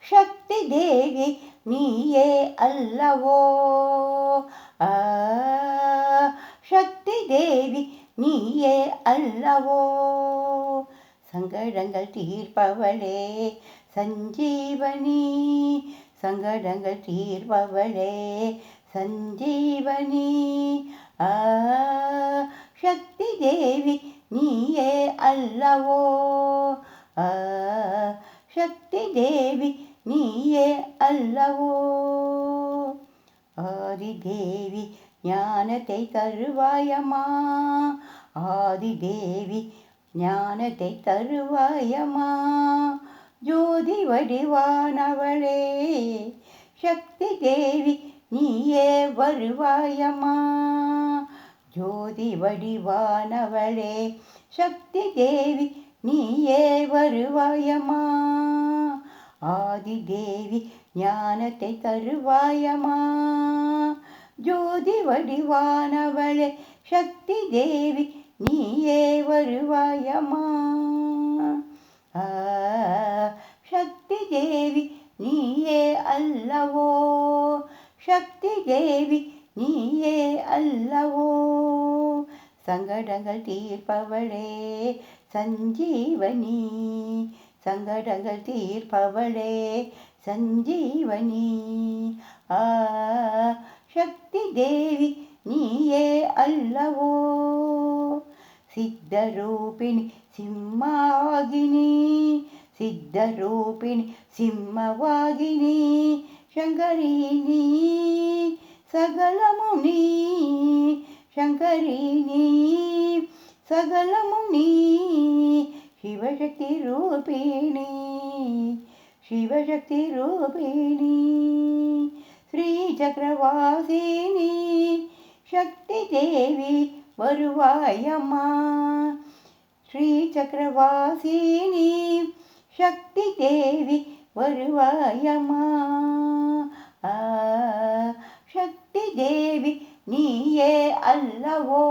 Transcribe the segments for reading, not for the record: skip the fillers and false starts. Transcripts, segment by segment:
ಶಕ್ತಿ ದೇವಿ ನೀಯೇ ಅಲ್ಲವೋ, ശക്തി ദേവി നീയേ അല്ലവോ, സങ്കടങ്ങൾ തീർപ്പവളേ സഞ്ജീവനി, സങ്കടങ്ങൾ തീർപ്പവളേ സഞ്ജീവനി. ശക്തി ദേവി നീയേ അല്ലവോ, ശക്തി ദേവി നീയേ അല്ലവോ. ஆதிதேவி ஞானத்தை தருவாயம்மா, ஆதிதேவி ஞானத்தை தருவாயம்மா. ஜோதி வடிவானவளே சக்தி தேவி நீயே வருவாயம்மா, ஜோதி வடிவானவளே சக்தி தேவி நீயே வருவாயம்மா. ஆதிதேவி ஞானத்தை தருவாயம்மா, ஜோதி வடிவானவளே சக்தி தேவி நீயே வருவாயம்மா. சக்தி தேவி நீயே அல்லவோ, சக்தி தேவி நீயே அல்லவோ. சங்கடங்கள் தீர்ப்பவளே சஞ்சீவனி, சங்கடங்கள் தீர்ப்பவளே சஞ்சீவனி. சக்தி தேவி நீயே அல்லவோ, ಸಿದ್ಧರೂಪಿಣಿ ಸಿಂಹವಾಗಿನಿ, ಸಿದ್ಧರೂಪಿಣಿ ಸಿಂಹವಾಗಿನಿ. ಶಂಕರಿಣಿ ಸಗಲಮುನಿ, ಶಂಕರಿಣಿ ಸಗಲಮುನಿ. ಶಿವಶಕ್ತಿ ರೂಪಿಣಿ, ಶಿವಶಕ್ತಿ ರೂಪಿಣಿ. ಶ್ರೀಚಕ್ರವಾಸಿನಿ ಶಕ್ತಿ ದೇವಿ வருவாயம்మ, ಶ್ರೀಚಕ್ರವಾಸಿನಿ ಶಕ್ತಿ ದೇವಿ வருவாயம்ಮ. ಶಕ್ತಿ ದೇವಿ ನೀಯೇ ಅಲ್ಲವೋ,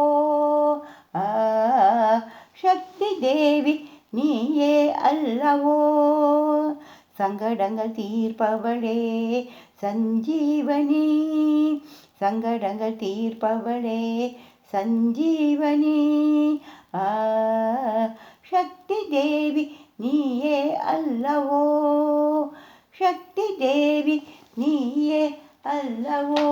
ಶಕ್தி தேவி நீயே அல்லவோ. சங்கடங்கள் தீர்ப்பவளே சஞ்சீவனி, சங்கடங்கள் தீர்ப்பவளே சஞ்சீவனி. சக்தி தேவி நீயே அல்லவோ, சக்தி தேவி நீயே அல்லவோ.